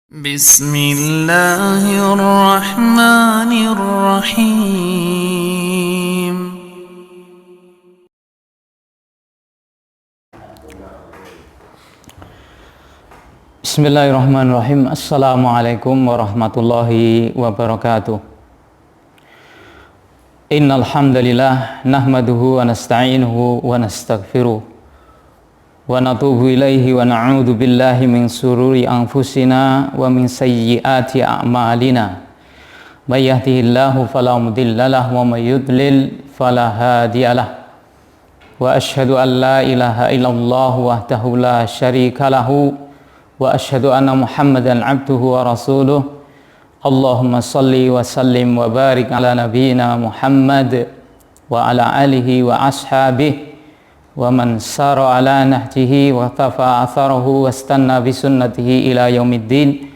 Bismillahirrahmanirrahim. Bismillahirrahmanirrahim. Assalamualaikum warahmatullahi wabarakatuh. Innal hamdalillah nahmaduhu wa nasta'inuhu wa nastaghfiruh wa natubu ilaihi wa na'udzu billahi min sururi anfusina wa min sayyiati a'malina. May yahdihillahu fala mudhillalah wa may yudlil fala hadiyalah. Wa asyhadu an la ilaha illallah wahdahu la syarika lahu wa asyhadu anna Muhammadan abduhu wa rasuluh. Allahumma salli wa sallim wa barik ala nabiyyina Muhammad wa ala alihi wa ashabihi wa man sara ala nahjihi wa tafa atharahu wa istanna bi sunnatihi ila yaumiddin.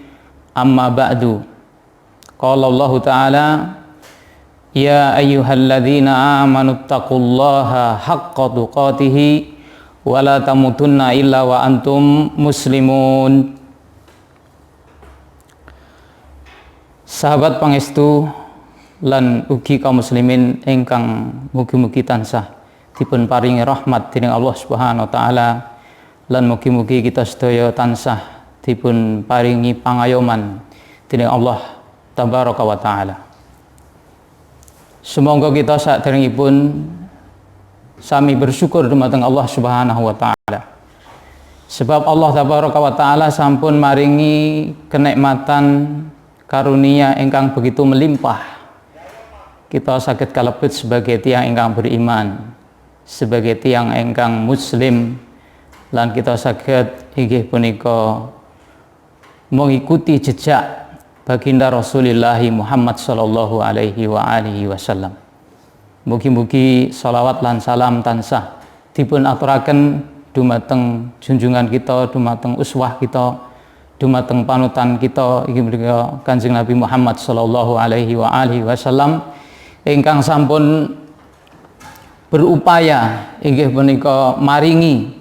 Amma ba'du. Qala Allah Ta'ala, ya ayyuhalladzina amanu taqullaha haqqa tuqatih wa la tamutunna illa wa antum muslimun. Sahabat pangestu lan ugi kaum muslimin ingkang mugi-mugi tansah dipun paringi rahmat dening Allah Subhanahu wa taala, lan mugi-mugi kita sedaya tansah dipun paringi pangayoman dening Allah tabaraka wa taala. Semoga kita saderengipun sami bersyukur dumateng Allah Subhanahu wa taala. Sebab Allah tabaraka wa taala sampun maringi kenikmatan karunia ingkang begitu melimpah. Kita saged kalebet sebagai tiyang ingkang beriman, sebagai tiyang ingkang muslim, lan kita saged inggih punika mengikuti jejak baginda Rasulullah Muhammad sallallahu alaihi wa alihi wasallam. Mugi-mugi salawat lan salam tansah dipun aturaken dumateng junjungan kita, dumateng uswah kita, dumateng panutan kita inggih punika Kanjeng Nabi Muhammad sallallahu alaihi wa alihi wasallam ingkang sampun berupaya inggih punika maringi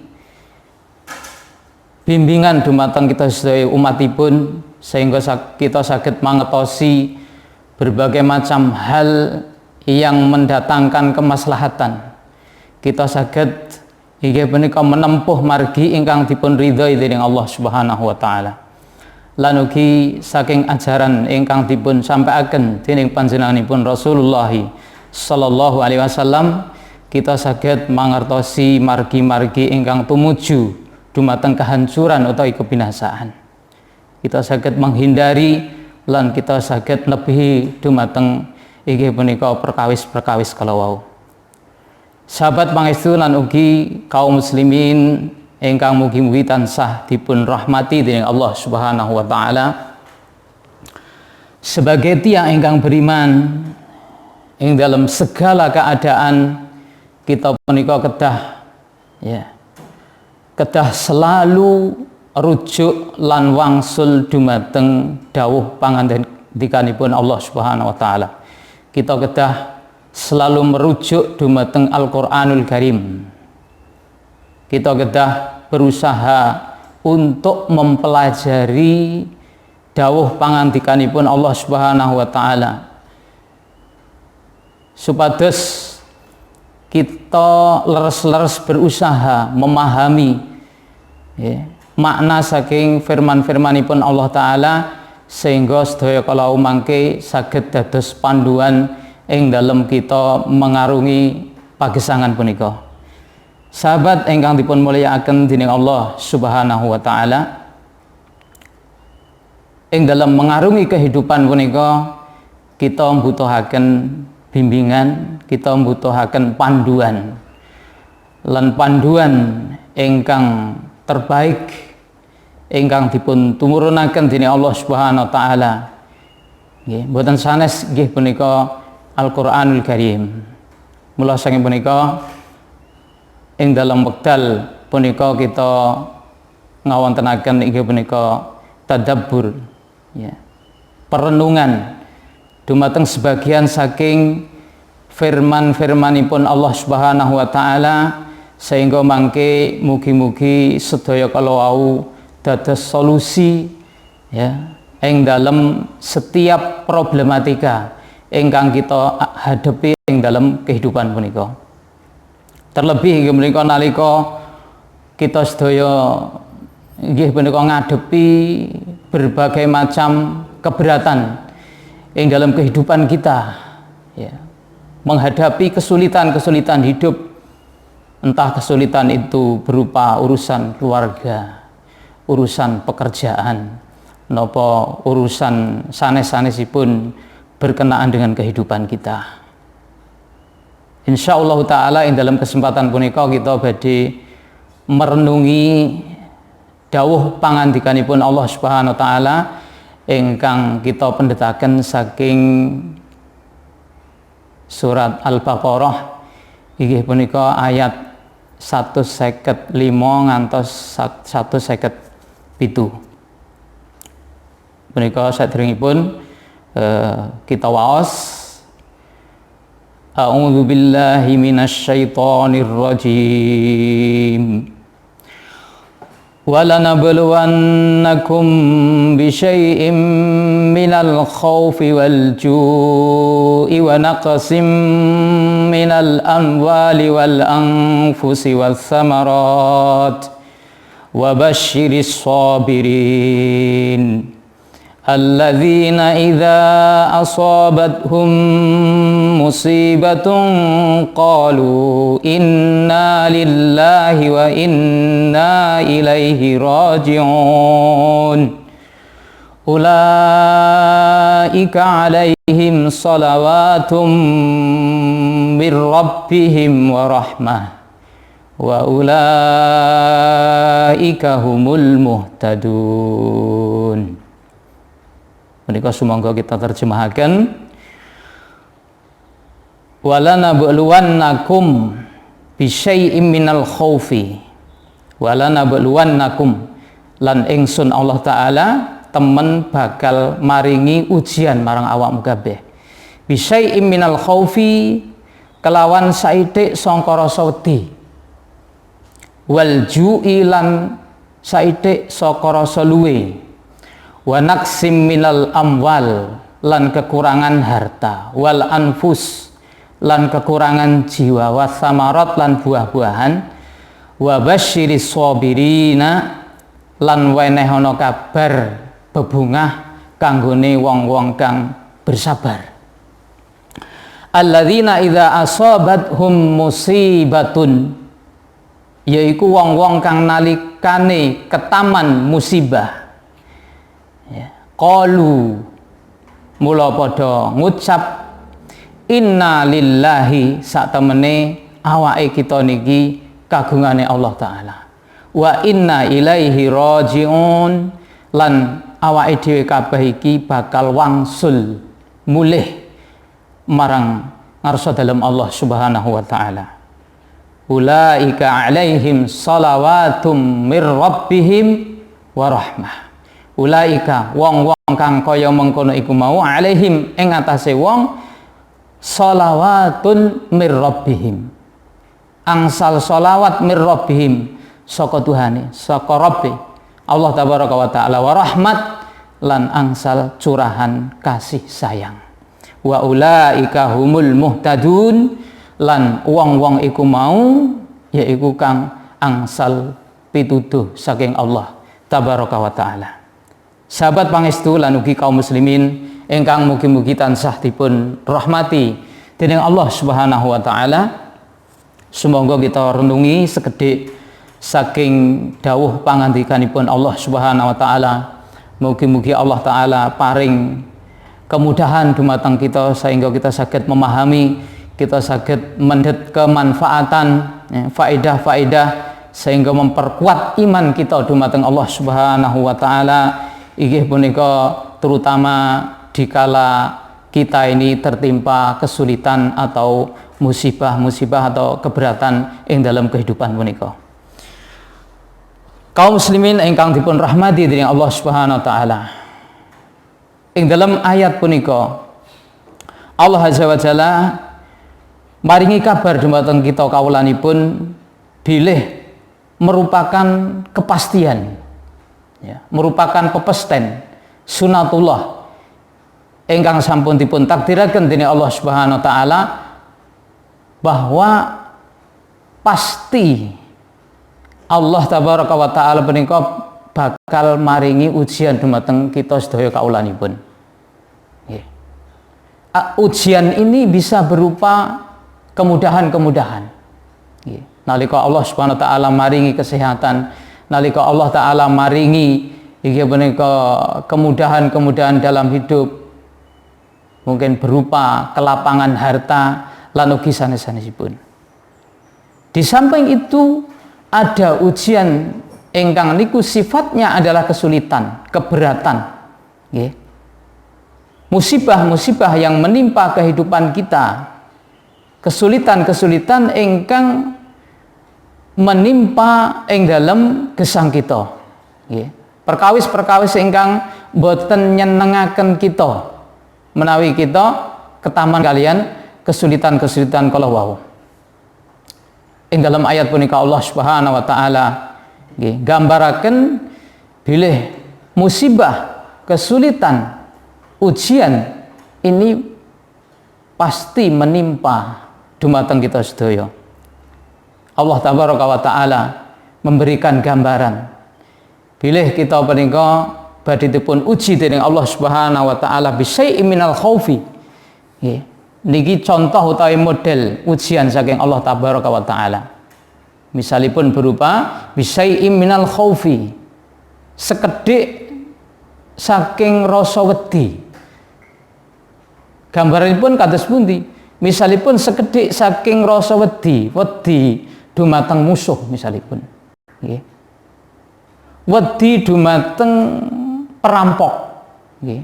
bimbingan dumateng kita sedaya umatipun sehingga kita saged mangetosi berbagai macam hal yang mendatangkan kemaslahatan. Kita saged inggih punika menempuh margi ingkang dipun ridhoi dening Allah Subhanahu wa taala. Lan ugi saking ajaran ingkang dipun sampaiaken dening panjenenganipun Rasulullah sallallahu alaihi wasallam, kita saged mangertosi margi-margi ingkang tumuju dumateng kehancuran utawi kebinasaan. Kita saged menghindari lan kita saged nebihi dumateng inggih punika perkawis-perkawis kala wau. Sahabat pangestu lan ugi kaum muslimin ingkang mugi-mugi tansah dipun rahmati dening Allah Subhanahu wa taala. Sebagai tiyang ingkang beriman ing dalam segala keadaan kita punika kedah selalu rujuk lan wangsul dumateng dawuh pangandikanipun Allah Subhanahu wa taala. Kita kedah selalu merujuk dumateng Al-Qur'anul Karim. Kita kedah berusaha untuk mempelajari dawuh pangandikanipun Allah Subhanahu wa taala, supados kita leres-leres berusaha memahami makna saking firman-firmanipun Allah taala, sehingga sedaya kala mangke saged dados panduan ing dalem kita mengarungi pagesangan punika. Sahabat ingkang dipun mulyakaken dening Allah Subhanahu wa taala, ing dalam mengarungi kehidupan punika kita membutuhaken bimbingan, kita membutuhaken panduan, lan panduan ingkang terbaik ingkang dipun tumurunaken dening Allah Subhanahu wa taala nggih boten sanes nggih punika Al-Qur'anul Karim. Mula saking punika ing dalam wekdal punika kita ngawontenaken inggih punika tadabbur, perenungan dumateng sebagian saking firman-firmanipun Allah Subhanahu wa taala, sehingga mangke mugi-mugi sedaya kala wau dados solusi ing dalam setiap problematika ingkang kita hadapi ing dalam kehidupan punika. Terlebih inggih menika nalika kita sedaya inggih punika ngadepi berbagai macam keberatan ing dalam kehidupan kita, ya. Menghadapi kesulitan-kesulitan hidup, entah kesulitan itu berupa urusan keluarga, urusan pekerjaan, nopo urusan sanes-sanesipun berkenaan dengan kehidupan kita. Insyaallah taala ing dalam kesempatan punika kita badhe merenungi dawuh pangandikanipun Allah Subhanahu wa taala ingkang kita pendhetaken saking surat Al-Baqarah inggih punika ayat 155 ngantos 157. Punika saderengipun kita waos A'udzu billahi minasy syaithanir rajim. وَلَنَبْلُوَنَّكُمْ بِشَيْءٍ مِّنَ الْخَوْفِ وَالْجُوعِ وَنَقْصٍ مِّنَ الْأَمْوَالِ وَالْأَنفُسِ وَالثَّمَرَاتِ وَبَشِّرِ الصَّابِرِينَ الَّذِينَ إِذَا أَصَابَتْهُم مُّصِيبَةٌ قَالُوا إِنَّا لِلَّهِ وَإِنَّا إِلَيْهِ رَاجِعُونَ أُولَئِكَ عَلَيْهِمْ صَلَوَاتٌ مِّن رَّبِّهِمْ وَرَحْمَةٌ وَأُولَئِكَ هُمُ الْمُهْتَدُونَ. Menika sumangga kita terjemahaken walanabluwannakum bisyai'im minal khaufi walanabluwannakum lan ingsun Allah taala temen bakal maringi ujian marang awakmu kabeh bisyai'im minal khaufi kelawan saithik sangka rasa wedi wal ju'i lan saithik saka rasa luwe wa naqsim minal amwal lan kekurangan harta wal anfus lan kekurangan jiwa wa samarat lan buah-buahan wa basyiris sabirina lan wenehono kabar bebungah kanggone wong-wong kang bersabar alladzina idza asabathum musibatun yaiku wong-wong kang nalikane ketaman musibah qalu mula padha ngucap inna lillahi sak temene awake kita niki kagungane Allah taala wa inna ilaihi rajiun lan awake dhewe kabeh iki bakal wangsul mulih marang ngarsa dalem Allah Subhanahu wa taala ulaika alaihim salawatum mir rabbihim wa rahmah ulaika wong-wong kang kaya mengkono iku mau alaihim ing atase wong shalawatun mir rabbihim angsal sholawat mir rabbihim saka Tuhane saka Rabbi Allah tabaraka wa taala wa rahmat lan angsal curahan kasih sayang wa ulaika humul muhtadun lan wong-wong iku mau yaiku kang angsal pituduh saking Allah tabaraka wa taala. Sahabat pangestu lan ugi kaum muslimin ingkang mugi-mugi tansah dipun rahmati dening Allah Subhanahu wa taala. Sumangga kita renungi sekedhik saking dawuh pangandikanipun Allah Subhanahu wa taala. Mugi-mugi Allah taala paring kemudahan dumateng kita sehingga kita saged memahami, kita saged mendhet kemanfaatan, faedah-faedah sehingga memperkuat iman kita dumateng Allah Subhanahu wa taala. Inggih punika terutama dikala kita ini tertimpa kesulitan atau musibah-musibah atau keberatan ing dalam kehidupan punika. Kaum muslimin ingkang dipun rahmati dening Allah Subhanahu wa taala. Ing dalam ayat punika Allah Azza wa Jalla maringi kabar dumateng kita kawulanipun bilih merupakan kepastian, ya, merupakan pepesten sunatullah ingkang sampun dipun takdiraken dening Allah Subhanahu wa taala bahwa pasti Allah tabaraka wa taala punika bakal maringi ujian dumateng kita sedaya kaulanipun. Nggih. Ujian ini bisa berupa kemudahan-kemudahan. Nggih. Nalika Allah Subhanahu wa taala maringi kesehatan, nalika Allah taala maringi inggih punika kemudahan-kemudahan dalam hidup, mungkin berupa kelapangan harta lan ugi sanes-sanesipun. Di samping itu ada ujian ingkang niku sifatnya adalah kesulitan, keberatan, nggih. Musibah-musibah yang menimpa kehidupan kita, kesulitan-kesulitan ingkang menimpa ing dalam gesang kita, nggih. Perkawis-perkawis ingkang boten nyenengaken kita menawi kita ketaman kalian kesulitan-kesulitan kala wau. Ing dalam ayat punika Allah Subhanahu wa taala nggih gambaraken bilih musibah, kesulitan, ujian ini pasti menimpa dumateng kita sedaya. Allah tabaraka wa taala memberikan gambaran bilih kita punika badhe dipun uji dening Allah Subhanahu wa taala bisyai'in minal khaufi. Nggih. Niki contoh utawi model ujian saking Allah tabaraka wa taala. Misalipun berupa bisyai'in minal khaufi. Sekedhik saking rasa wedi. Gambaranipun kados pundi? Misalipun sekedhik saking rasa wedi dumateng musuh misalipun. Nggih. Wedi dumateng perampok, nggih.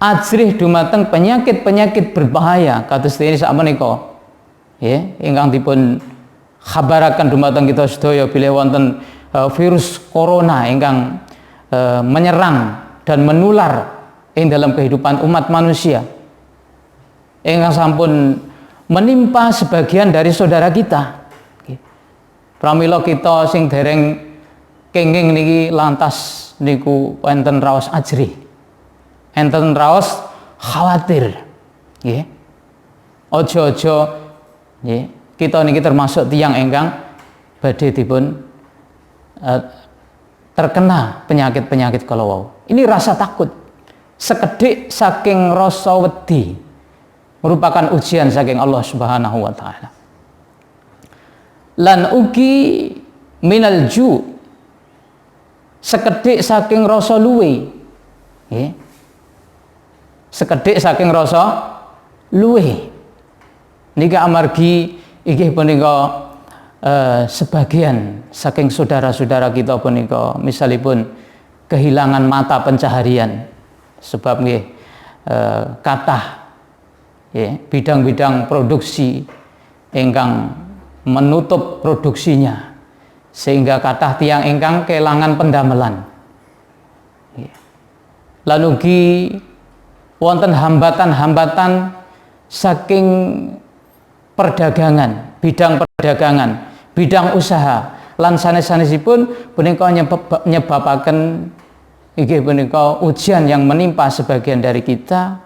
Ajrih dumateng penyakit-penyakit berbahaya kados dene sakmenika. Nggih, ingkang dipun khabaraken dumateng kita sedaya bilih wonten virus corona ingkang menyerang dan menular ing dalam kehidupan umat manusia. Ingkang sampun menimpa sebagian dari saudara kita. Nggih. Pramila kita sing dereng kenging niki lantas niku enten raos ajrih, enten raos khawatir, nggih. Aja-aja nggih, kita niki termasuk tiyang ingkang badhe dipun terkena penyakit-penyakit kala wau. Ini rasa takut sekedhik saking rasa wedi merupakan ujian saking Allah Subhanahu wa taala. Lan ugi minal ju' sekedhik saking rasa luwe, nggih. Sekedhik saking rasa luwe. Nika amargi inggih punika sebagian saking saudara-saudara kita punika misalipun kehilangan mata pencaharian sebab nggih kathah nggih bidang-bidang produksi ingkang menutup produksinya sehingga kathah tiyang ingkang kelangan pendamelan. Lan ugi wonten hambatan-hambatan saking perdagangan, bidang perdagangan, bidang usaha lan sanes-sanesipun punika nyebabaken inggih punika ujian yang menimpa sebagian dari kita,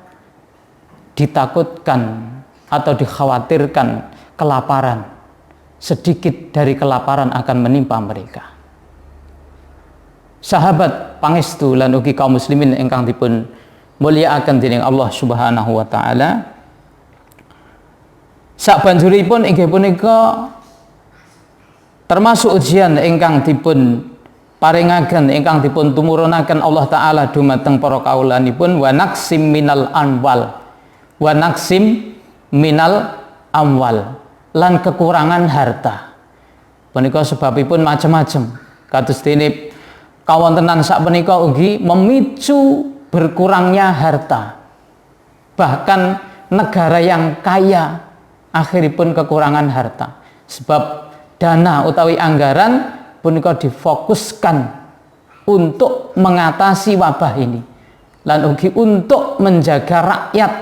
ditakutkan atau dikhawatirkan kelaparan. Sedikit dari kelaparan akan menimpa mereka. Sahabat pangestu lan ugi kaum muslimin ingkang dipun mulyakaken dening Allah Subhanahu wa taala. Sabanjuripun inggih punika termasuk ujian ingkang dipun paringaken ingkang dipun tumurunaken Allah taala dumateng para kawulanipun wa naqsim minal amwal. Wa naqsim minal amwal. Lan kekurangan harta. Punika sebabipun macam-macam. Kados dene kawontenan sakmenika ugi memicu berkurangnya harta. Bahkan negara yang kaya akhiripun kekurangan harta. Sebab dana utawi anggaran punika difokuskan untuk mengatasi wabah ini. Lan ugi untuk menjaga rakyat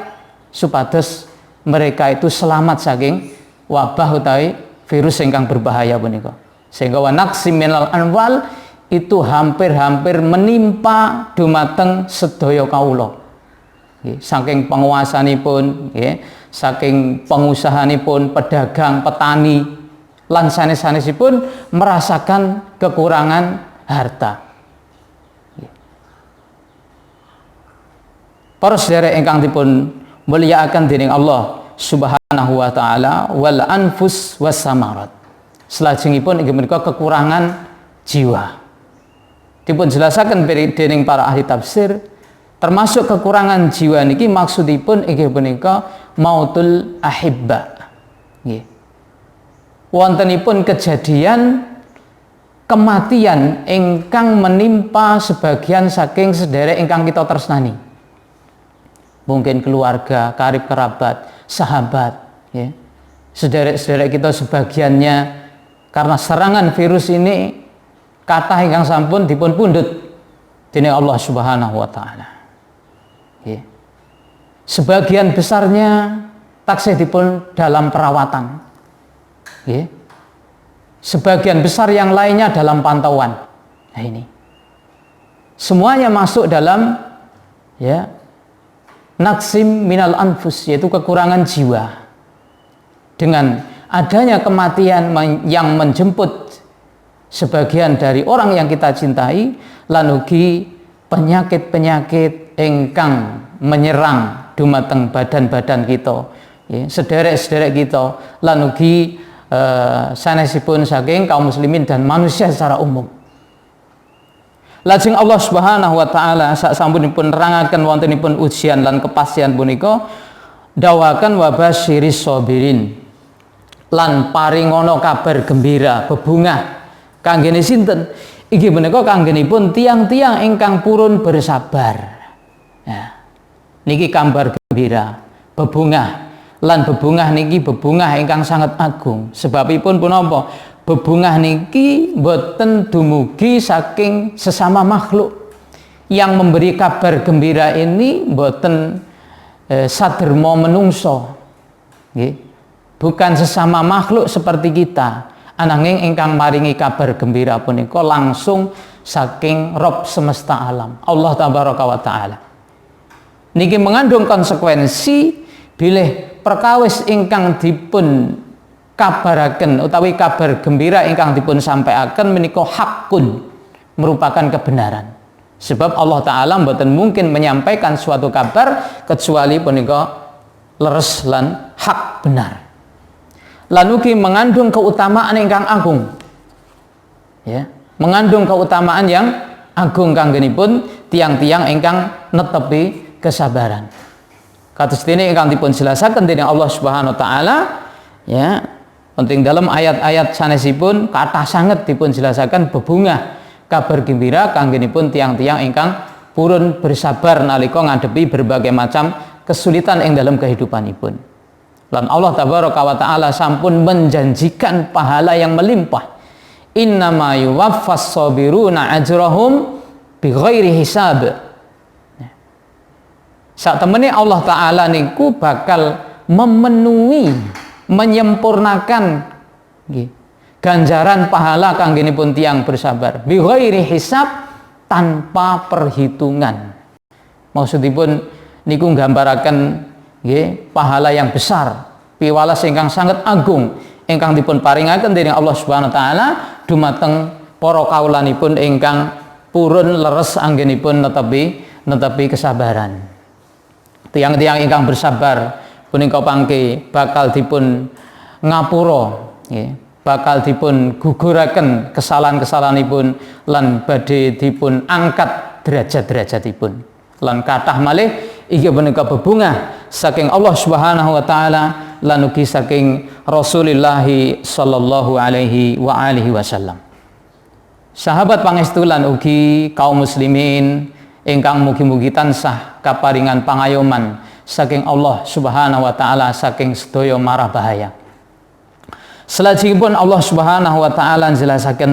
supados mereka itu selamat saking wabah utawi virus ingkang berbahaya punika. Sehingga wa naqsim minal amwal itu hampir-hampir menimpa dumateng sedaya kawula. Saking penguasanipun, saking pengusahanipun, pedagang, petani, lan sanes-sanesipun merasakan kekurangan harta. Para sedherek ingkang dipun mulyakaken dening Allah Subhanahu wa taala, wal anfus was samarat. Salajengipun inggih menika kekurangan jiwa. Dipun jelasaken dening para ahli tafsir, termasuk kekurangan jiwa niki maksudipun inggih punika mautul ahibba. Nggih. Wontenipun kejadian kematian ingkang menimpa sebagian saking sederek ingkang kita tresnani. Mungkin keluarga, karib kerabat, sahabat, ya. Sederek-sederek kita sebagiannya karena serangan virus ini kathah ingkang sampun dipun pundhut dening Allah Subhanahu wa taala. Ya. Sebagian besarnya taksih dipun dalam perawatan. Ya. Sebagian besar yang lainnya dalam pantauan. Nah ini. Semuanya masuk dalam naksim minal anfus, yaitu kekurangan jiwa. Dengan adanya kematian yang menjemput sebagian dari orang yang kita cintai, lan ugi penyakit-penyakit ingkang menyerang dumateng badan-badan kita, sederek-sederek kita, lan ugi sanesipun saking kaum muslimin dan manusia secara umum. Lajeng Allah Subhanahu wa taala sasampunipun nerangaken wontenipun ujian lan kepastian punika dawakan wa basyiris sabirin, lan paringono kabar gembira bebungah kanggene sinten? Inggih menika kanggenipun tiang-tiang ingkang purun bersabar. Ya. Niki kabar gembira bebungah, lan bebungah niki bebungah ingkang sangat agung. Sebabipun punapa? Bebungah niki boten dumugi saking sesama makhluk. Yang memberi kabar gembira ini boten saderma menungso. Bukan sesama makhluk seperti kita. Ananging ingkang maringi kabar gembira punika langsung saking Rabb semesta alam, Allah tabaraka wa taala. Niki mengandung konsekuensi bilih perkawis ingkang dipun kabaraken utawi kabar gembira ingkang dipun sampaiaken menika hakun, merupakan kebenaran. Sebab Allah taala mboten mungkin menyampaikan suatu kabar kecuali punika leres lan hak benar. Lan ugi mengandung keutamaan ingkang agung. Ya, mengandung keutamaan yang agung kanggenipun tiang-tiang ingkang netepi kesabaran. Kados dene ingkang dipun jelasaken dening Allah Subhanahu wa taala, ya. Penting dalam ayat-ayat sanesipun kathah sanget dipun jelasaken bebungah kabar gembira kanggenipun tiang-tiang ingkang purun bersabar nalika ngadepi berbagai macam kesulitan ing dalam kehidupanipun. Lan Allah tabaraka wa taala sampun menjanjikan pahala yang melimpah. Innama yuwaffas sabiruna ajrahum bighairi hisab. Sak temene Allah taala niku bakal memenuhi, menyempurnakan ganjaran pahala kanggenipun tiang bersabar bighairi hisab, tanpa perhitungan. Maksudipun niku nggambaraken pahala yang besar, piwales ingkang sangat agung ingkang dipun paringaken dening Allah Subhanahu wa taala dumateng para kawulanipun ingkang purun leres anggenipun netepi kesabaran. Tiang-tiang ingkang bersabar punika pangke bakal dipun ngapura, bakal dipun guguraken kesalahan-kesalahanipun lan badhe dipun angkat derajat-derajatipun. Lan kathah malih inggih punika bebungah saking Allah Subhanahu wa taala lan ugi saking Rasulullah sallallahu alaihi wa alihi wasallam. Sahabat pangestu lan ugi kaum muslimin ingkang mugi-mugi tansah kaparingan pangayoman saking Allah Subhanahu wa taala saking sedaya marah bahaya. Salajengipun Allah Subhanahu wa taala njelasaken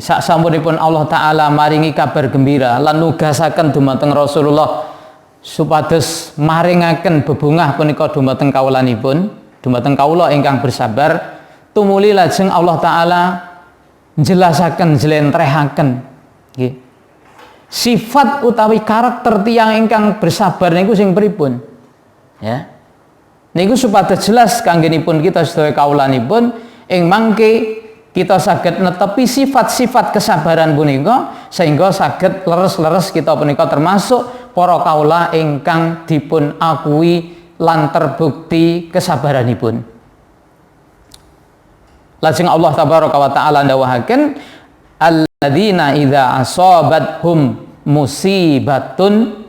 sasampunipun Allah taala maringi kabar gembira lan nugasaken dumateng Rasulullah supados maringaken bebungah punika dumateng kawulanipun, dumateng kawula ingkang bersabar, tumuli lajeng Allah taala njelasaken jlentrehaken nggih. Sifat utawi karakter tiyang ingkang bersabar niku sing pripun? Ya. Niku supados jelas kanggenipun kita sedaya kawulanipun ing mangke kita saged netepi sifat-sifat kesabaran punika sehingga saged leres-leres kita punika termasuk para kawula ingkang dipun akui lan terbukti kesabaranipun. Lajeng Allah tabaraka wa taala ndawahaken alladzina idza asabathum musibatun,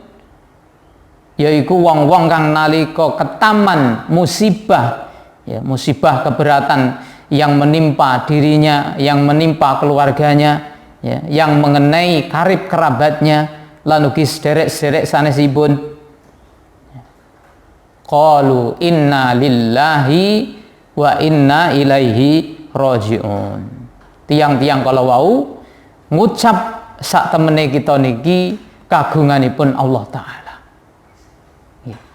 yaiku wong-wong kang nalika ketaman musibah, ya, musibah keberatan yang menimpa dirinya, yang menimpa keluarganya, ya, yang mengenai karib kerabatnya, lan ugi sederek-sederek sanesipun, qalu inna lillahi wa inna ilaihi rajiun. Tiang-tiang kalau wau ngucap sak temene kita niki kagunganipun Allah Ta'ala.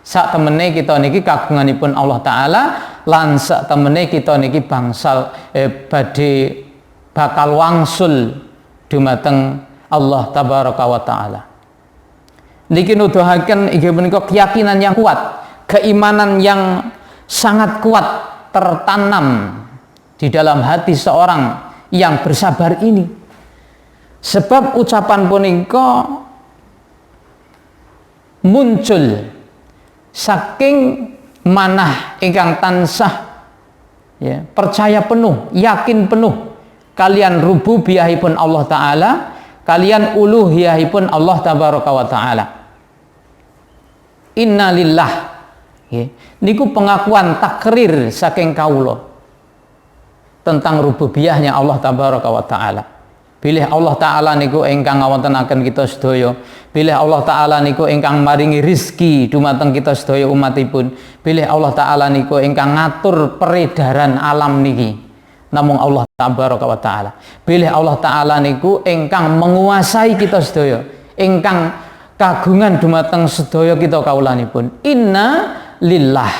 Sak temene kita niki kagunganipun Allah Ta'ala, lan sak temene kita niki bangsal badhe bakal wangsul dumateng Allah Tabaraka wa Ta'ala. Niki nuduhaken inggih menika keyakinan yang kuat, keimanan yang sangat kuat tertanam di dalam hati seorang yang bersabar ini. Sebab ucapan punika muncul saking manah ingkang tansah, ya, percaya penuh, yakin penuh kalian rububiyahipun Allah Ta'ala, kalian uluhiyahipun Allah Tabaraka wa Ta'ala. Inna lillah, ya, niku pengakuan takrir saking kawula tentang rububiyahnya Allah Tabaraka wa Ta'ala. Bilih Allah Ta'ala niku ingkang ngawontenaken kita sedaya. Bilih Allah Ta'ala niku ingkang maringi rizki dumateng kita sedaya umatipun. Bilih Allah Ta'ala niku ingkang ngatur peredaran alam niki namung Allah Tabaraka wa Ta'ala. Bilih Allah Ta'ala niku ingkang menguasai kita sedaya, ingkang kagungan dumateng sedaya kita kawulanipun. Inna lillah.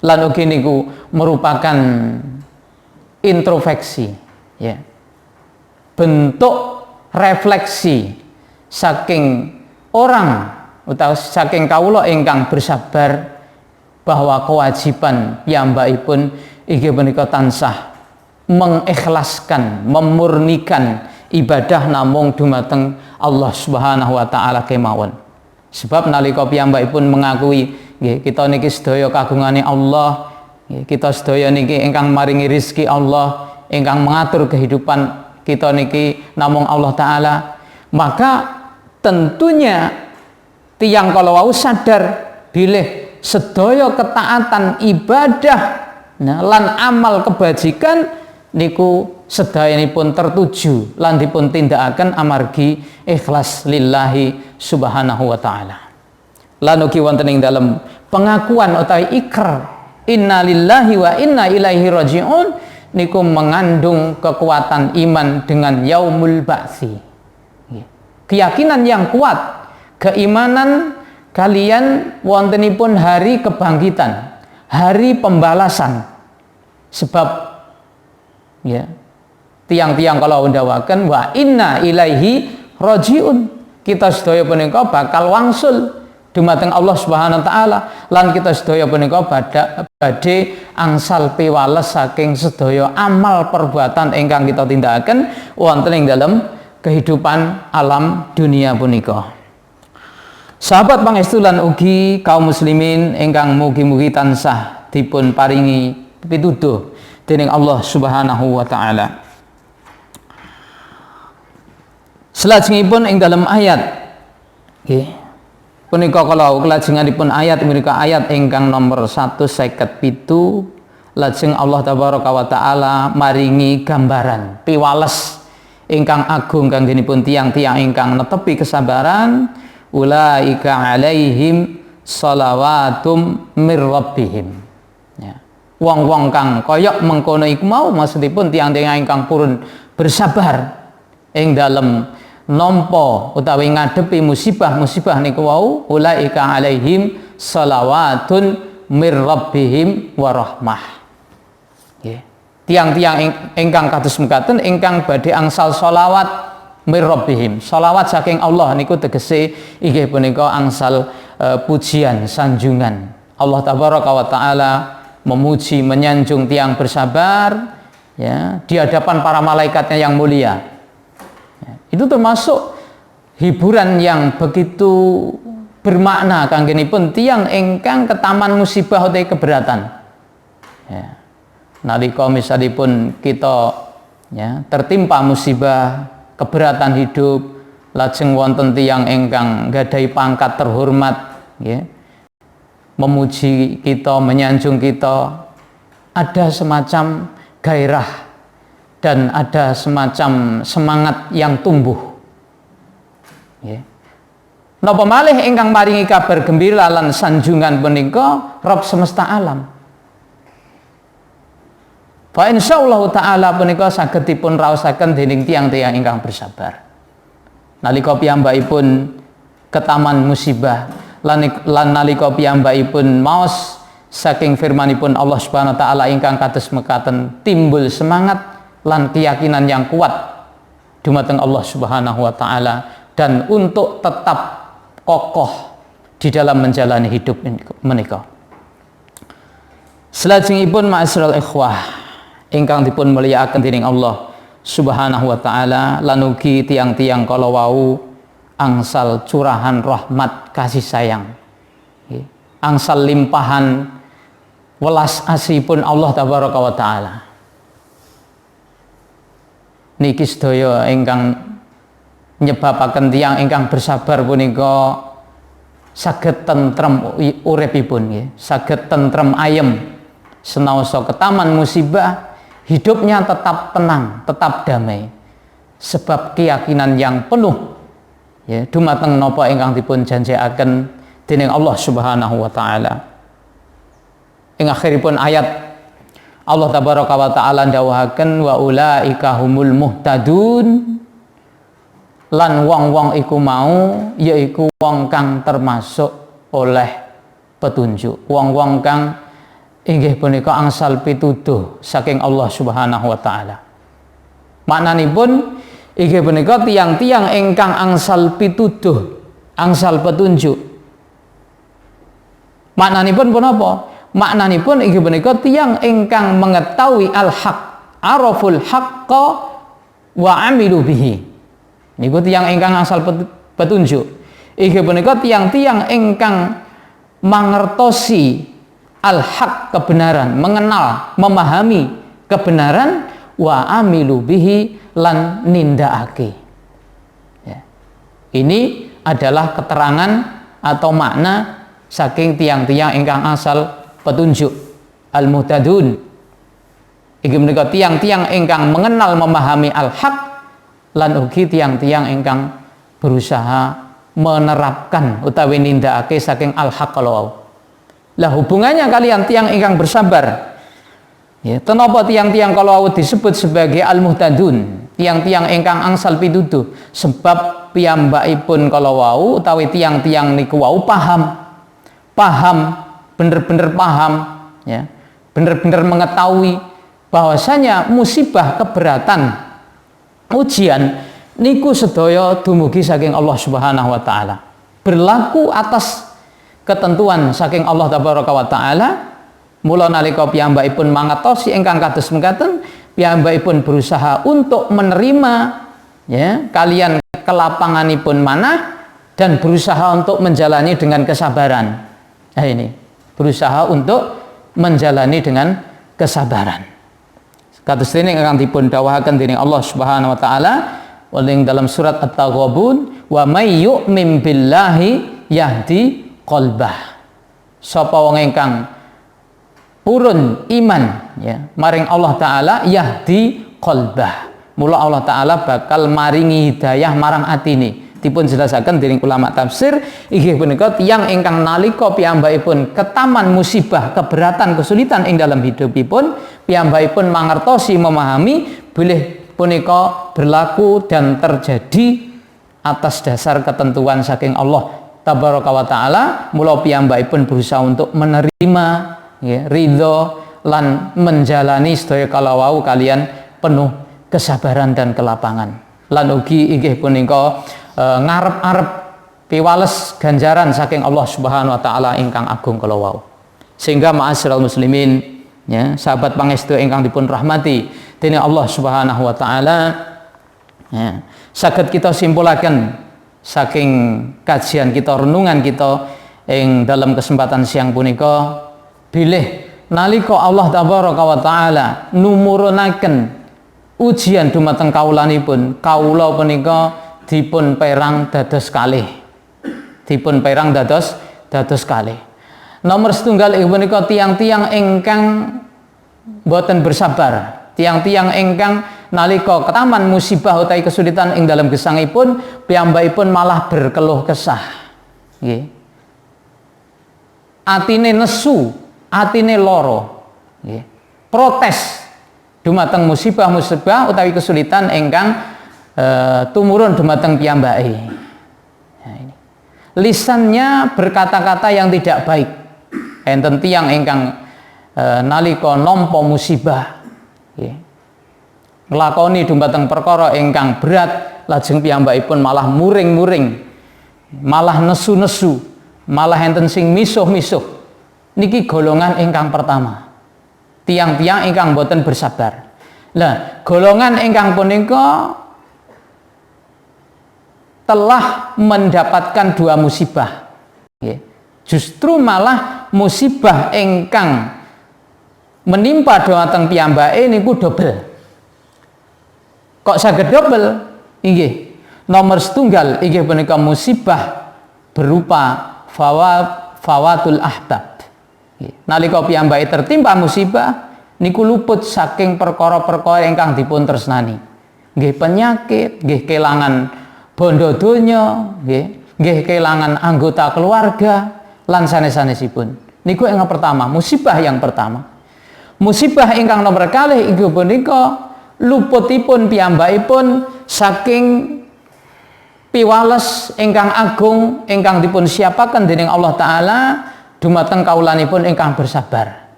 Lan ugi niku merupakan introspeksi, ya, bentuk refleksi saking orang utawa saking kawula ingkang bersabar bahwa kewajiban piyambakipun inggih menika tansah mengikhlaskan, memurnikan ibadah namung dumateng Allah Subhanahu wa Ta'ala kemawon. Sebab nalika piyambakipun mengakui nggih kita niki sedaya kagungane Allah, nggih kita sedaya niki ingkang maringi rezeki Allah, ingkang mengatur kehidupan kita niki namung Allah Ta'ala, maka tentunya tiyang kalau wau sadar bilih sedaya ketaatan ibadah lan amal kebajikan niku sedayanipun tertuju lan dipun tindakaken amargi ikhlas lillahi subhanahu wa ta'ala. Lan ugi wonten ing dalem pengakuan utawi ikrar inna lillahi wa inna ilaihi rajiun niku mengandung kekuatan iman dengan yaumul ba'tsi. Keyakinan yang kuat, keimanan kalian wontenipun hari kebangkitan, hari pembalasan. Sebab ya, tiang-tiang kalau ndawaken wa inna ilaihi rajiun, kita sedaya punika bakal wangsul dumateng Allah Subhanahu wa taala, lan kita sedaya punika badhe angsal piwales saking sedaya amal perbuatan ingkang kita tindakaken wonten ing dalam kehidupan alam dunia punika. Sahabat pangestu lan ugi kaum muslimin ingkang mugi-mugi tansah dipun paringi pituduh dening Allah Subhanahu wa taala. Selajengipun ing dalam ayat nggih punika kalau kelajenganipun ayat menika ayat ingkang nomor 157, lajeng Allah tabaraka wa taala maringi gambaran piwales ingkang agung kanggenipun tiang-tiang ingkang netepi kesabaran, ulaika alaihim shalawatum mir rabbihim. Ya. Wong-wong kang kaya mengkono iku mau maksudipun tiang-tiang ingkang purun bersabar ing dalem nampa utawi ngadepi musibah-musibah niku wau, ulaika alaihim shalawatun mir rabbihim wa rahmah. Nggih. tiang-tiang ingkang kados mekaten ingkang badhe angsal sholawat mir rabbihim, sholawat saking Allah niku tegese inggih punika angsal pujian sanjungan. Allah tabaraka wa taala memuji menyanjung tiang bersabar ya di hadapan para malaikatnya yang mulia. Ya, itu termasuk hiburan yang begitu bermakna kanggenipun tiang ingkang ketaman musibah utawi keberatan. Ya. Nalika misalipun kita ya tertimpa musibah keberatan hidup, lajeng wonten tiyang ingkang gadhahi pangkat terhormat ya, memuji kita, menyanjung kita, ada semacam gairah dan ada semacam semangat yang tumbuh ya. Napa malih ingkang maringi kabar gembira lan sanjungan punika Rabb semesta alam. Fa insyaallah taala punika saged dipun raosaken dening tiang-tiang ingkang bersabar. Nalika piyambakipun ketaman musibah lan nalika piyambakipun maos saking firmanipun Allah Subhanahu wa taala ingkang kados mekaten timbul semangat lan keyakinan yang kuat dumateng Allah Subhanahu wa taala dan untuk tetap kokoh di dalam menjalani hidup menika. Salajengipun ma'asyiral ikhwah ingkang dipun mulyakaken dening Allah Subhanahu wa taala lan ugi tiang-tiang kala wau angsal curahan rahmat kasih sayang. Angsal limpahan welas asihipun Allah tabaraka wa taala. Niki sedaya ingkang nyebabaken tiang ingkang bersabar punika saged tentrem uripipun nggih, saged tentrem ayem senaosa ketaman musibah. Hidupnya tetap tenang, tetap damai, sebab keyakinan yang penuh ya dumateng napa ingkang dipun janjiaken dening Allah Subhanahu wa taala. Ing akhiripun ayat Allah tabaraka wa taala ndhawuhaken wa ulaika humul muhtadun, lan wong-wong iku mau yaiku wong kang termasuk oleh petunjuk, wong-wong kang inggih punika angsal pituduh saking Allah Subhanahu wa taala. Maknanipun inggih punika tiang-tiang ingkang angsal pituduh, angsal petunjuk. Maknanipun punapa? Maknanipun inggih punika tiang ingkang mengetahui al-haq, araful haqqa wa amilu bihi. Niku tiang ingkang angsal petunjuk. Inggih punika tiang-tiang ingkang mangertosi al-haq kebenaran, mengenal, memahami kebenaran, wa amilu bihi lan nindakake. Ya. Ini adalah keterangan atau makna saking tiang-tiang ingkang asal petunjuk al-muhtadun. Iki menika tiang-tiang ingkang mengenal, memahami al-haq lan ugi tiang-tiang ingkang berusaha menerapkan utawi nindakake saking al-haq kalau lah hubungannya kalian tiang ingkang bersabar. Ya, kenapa tiang-tiang kalau disebut sebagai al-muhtadun, tiang-tiang ingkang angsal pituduh? Sebab piyambakipun kalau wau utawi tiang-tiang niku wau paham, bener-bener paham, ya, bener-bener mengetahui bahwasanya musibah, keberatan, ujian niku sedaya dumugi saking Allah Subhanahu wa taala. Berlaku atas ketentuan saking Allah tabaraka wa taala. Mula nalika piyambakipun mangatosi ingkang kados mekaten, piyambakipun berusaha untuk menerima ya kalian kelapanganipun manah dan berusaha untuk menjalani dengan kesabaran. Nah ini, berusaha untuk menjalani dengan kesabaran. Kados dene ingkang dipun dawuhaken dening Allah Subhanahu wa taala wonten dalam surat At-Taghabun, wa may yu'min billahi yahdi qalbah. Sapa wong ingkang purun iman ya maring Allah taala yahdi qalbah. Mula Allah taala bakal maringi hidayah marang atine. Dipun jelasaken dening ulama tafsir inggih punika tiyang ingkang nalika piyambakipun ketaman musibah, keberatan, kesulitan ing dalam hidupipun, piyambakipun mangertosi, memahami bilih punika berlaku dan terjadi atas dasar ketentuan saking Allah tabaraka wa taala. Mula piyambakipun berusaha untuk menerima ya, ridho lan menjalani sedaya kalawau kalian penuh kesabaran dan kelapangan. Lan ugi inggih punika ngarep-arep piwales ganjaran saking Allah Subhanahu wa taala ingkang agung kalawau. Sehingga ma'asyiral muslimin, ya, sahabat pangestu ingkang dipun rahmati dening Allah Subhanahu wa taala, ya, saged kita simpulaken saking kajian kita, renungan kita ing dalam kesempatan siang punika, bilih nalika Allah tabaraka wa taala numurunaken ujian dumateng kawulanipun, kawula punika dipun perang dados kalih. Dipun perang dados kalih. Nomor setunggal inggih punika tiang-tiang ingkang boten bersabar, tiang-tiang ingkang nalika ketaman musibah utawi kesulitan ing dalam gesangipun piyambakipun malah berkeluh kesah. Nggih. Atine nesu, atine loro, nggih. Protes dumateng musibah-musibah utawi kesulitan ingkang tumurun dumateng piyambake. Nah, ini. Lisannya berkata-kata yang tidak baik. Enten tiyang ingkang nalika nampa musibah, nggih, nglakoni dumateng perkara ingkang berat, lajeng piyambakipun malah muring-muring, malah nesu-nesu, malah enten sing misuh-misuh. Niki golongan ingkang pertama. Tiang-tiang ingkang boten bersabar. Lah, golongan ingkang punika telah mendapatkan dua musibah. Justru malah musibah ingkang menimpa dhumateng piyambake niku dobel. Kok saged dobel? Inggih. Nomor setunggal inggih punika musibah berupa fawatul ahbab. Nalika piyambake tertimpa musibah niku luput saking perkara-perkara ingkang dipun tresnani. Nggih penyakit, nggih kelangan bondo donya, nggih kelangan anggota keluarga lan sanes-sanesipun. Niku yang pertama, musibah yang pertama. Musibah ingkang nomor kalih inggih punika luputipun piyambakipun saking piwales ingkang agung ingkang dipun siapaken dening Allah taala dumateng kawulanipun ingkang bersabar.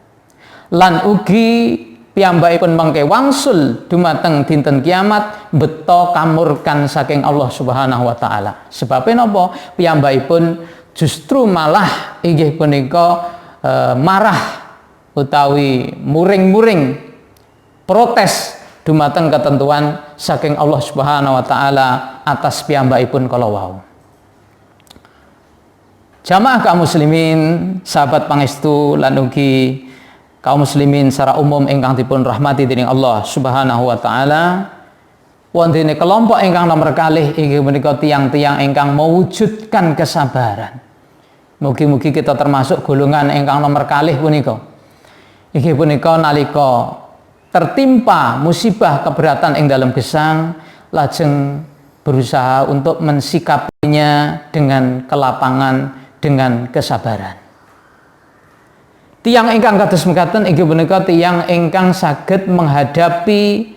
Lan ugi piyambakipun mangke wangsul dumateng dinten kiamat beto kamurkan saking Allah Subhanahu wa taala. Sebab napa? Piyambakipun justru malah inggih punika marah utawi muring-muring protes dumateng ketentuan saking Allah Subhanahu wa taala atas piyambakipun kala wau. Jamaah kaum muslimin, sahabat pangestu lan ugi kaum muslimin secara umum ingkang dipun rahmati dening Allah Subhanahu wa taala, wonten kelompok ingkang nomor kalih inggih menika tiang-tiang ingkang mewujudkan kesabaran. Mugi-mugi kita termasuk golongan ingkang nomor kalih punika. Inggih punika nalika tertimpa musibah keberatan ing dalam gesang, lajeng berusaha untuk mensikapinya dengan kelapangan, dengan kesabaran. Tiang ingkang kados mekaten inggih punika tiang ingkang saged menghadapi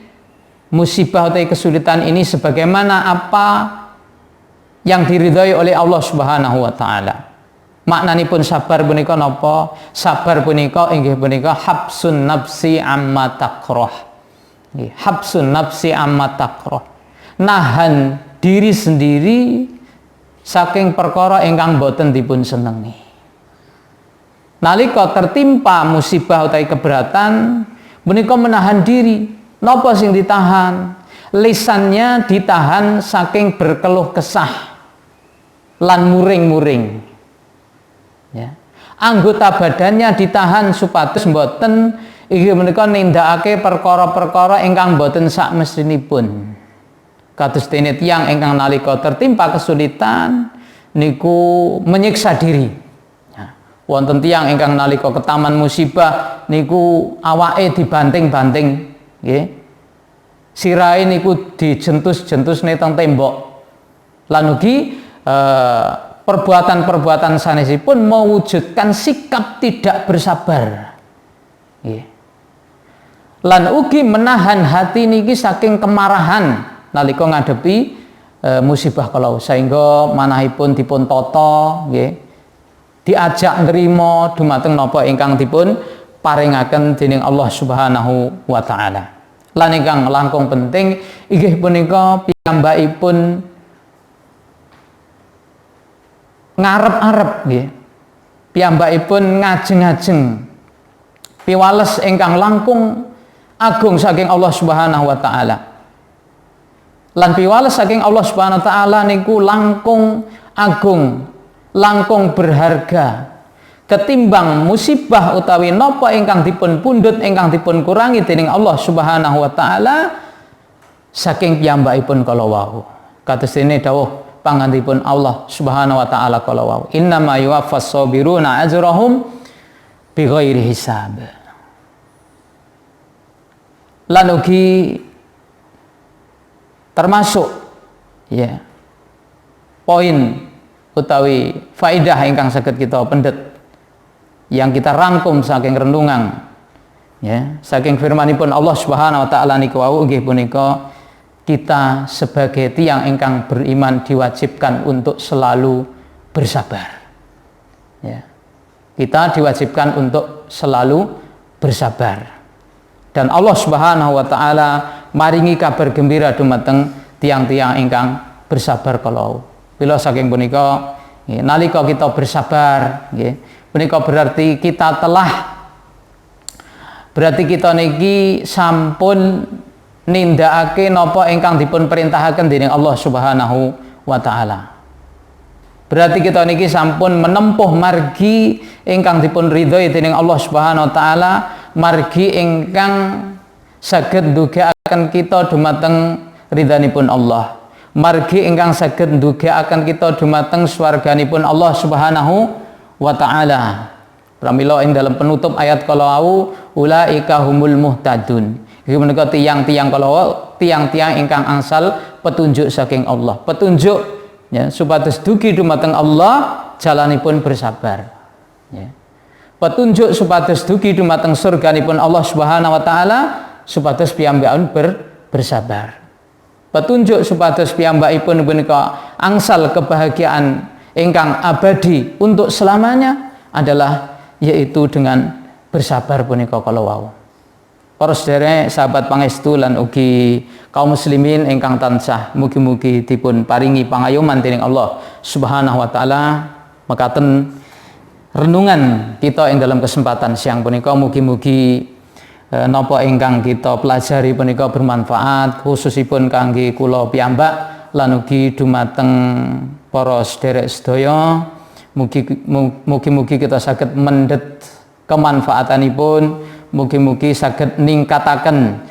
musibah atau kesulitan ini sebagaimana apa yang diridhai oleh Allah Subhanahu wa taala. Maknanipun sabar punika napa? Sabar punika inggih punika habsun nafsi amma takrah. Habsun nafsi amma takrah. Nahan diri sendiri saking perkara ingkang boten dipun senengi. Nalika tertimpa musibah utawi keberatan, punika menahan diri. Napa sing ditahan? Lisannya ditahan saking berkeluh kesah lan muring-muring. Ya. Anggota badannya ditahan supados mboten inggih menika nindakake perkara-perkara ingkang boten sakmestinipun. Kados dene tiyang ingkang nalika tertimpa kesulitan niku menyiksa diri. Ya. Wonten tiyang ingkang nalika ketaman musibah niku awake dibanting-banting, nggih. Sirahe niku dijentus-jentus teng tembok. Lan ugi perbuatan-perbuatan sanesipun mewujudkan sikap tidak bersabar. Nggih. Lan ugi menahan hati niki saking kemarahan nalika ngadepi musibah kalau sehingga manahipun dipun tata, nggih. Diajak nrimo dumateng napa ingkang dipun paringaken dening Allah Subhanahu wa taala. Lan ingkang langkung penting inggih punika piyambakipun ngarep-arep nggih. Piyambakipun ngajeng-ajeng piwales ingkang langkung agung saking Allah Subhanahu wa taala. Lan piwales saking Allah Subhanahu wa taala niku langkung agung, langkung berharga ketimbang musibah utawi napa ingkang dipun pundhut ingkang dipun kurangi dening Allah Subhanahu wa taala saking piyambakipun kala wau. Kados dene dawuh pangandipun Allah Subhanahu wa taala kala wau, innama yuwaffas sabiruna ajrahum bighairi hisab. Lan ugi termasuk ya poin utawi faidah ingkang saged kita pendet yang kita rangkum saking renungan ya saking firmanipun Allah Subhanahu wa taala niku wau nggih punika kita sebagai tiang ingkang beriman diwajibkan untuk selalu bersabar. Ya. Kita diwajibkan untuk selalu bersabar. Dan Allah Subhanahu wa taala maringi kabar gembira dumateng tiang-tiang ingkang bersabar kalau. Bila saking punika nalika kita bersabar, punika berarti kita niki sampun nindakake napa ingkang dipun perintahaken dening Allah Subhanahu wa taala. Berarti kita niki sampun menempuh margi ingkang dipun ridhoi dening Allah Subhanahu wa taala, margi ingkang saged ndugaaken kita dumateng ridhanipun Allah. Margi ingkang saged ndugaaken kita dumateng swarganipun Allah Subhanahu wa taala. Pramila ing dalam penutup ayat kalau ulaika humul muhtadun. Iki menika tiang-tiang kalau tiang-tiang ingkang angsal petunjuk saking Allah. Petunjuk ya supados dugi dumateng Allah jalanipun bersabar. Ya. Petunjuk supados dugi dumateng surganipun Allah Subhanahu wa taala supados piyambakipun bersabar. Petunjuk supados piyambakipun punika angsal kebahagiaan ingkang abadi untuk selamanya adalah yaitu dengan bersabar punika kala wau. Para sedherek sahabat pangestu lan ugi kaum muslimin ingkang tansah mugi-mugi dipun paringi pangayoman dening Allah Subhanahu wa taala, mekaten renungan kita ing dalam kesempatan siang punika mugi-mugi napa ingkang kita pelajari punika bermanfaat khususipun kangge kula piyambak lan ugi dumateng para sedherek sedaya. Mugi-mugi kita saged mendhet kemanfaatanipun, mugi-mugi saged ningkataken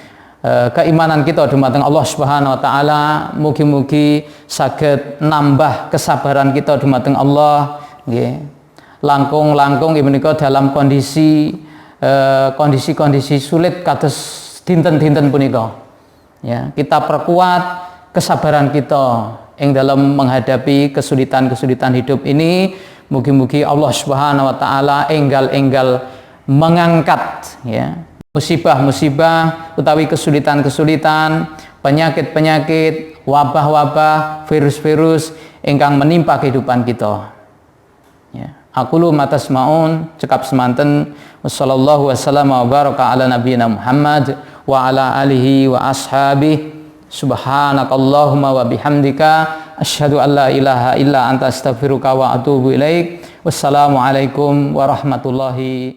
keimanan kita dumateng Allah Subhanahu wa taala, mugi-mugi saged nambah kesabaran kita dumateng Allah nggih. Langkung-langkung menika dalam kondisi sulit kados dinten-dinten punika. Ya, kita perkuat kesabaran kita ing dalam menghadapi kesulitan-kesulitan hidup ini. Mugi-mugi Allah Subhanahu wa taala enggal-enggal mengangkat ya musibah-musibah utawi kesulitan-kesulitan, penyakit-penyakit, wabah-wabah, virus-virus ingkang menimpa kehidupan kita. Ya, aqulu ma tasmaun, cekap semanten wassallallahu wasallam wa baraka ala nabiyyina Muhammad wa ala alihi wa ashabihi. Subhanakallahumma wa bihamdika asyhadu an la ilaha illa anta astaghfiruka wa atubu ilaik. Wassalamualaikum warahmatullahi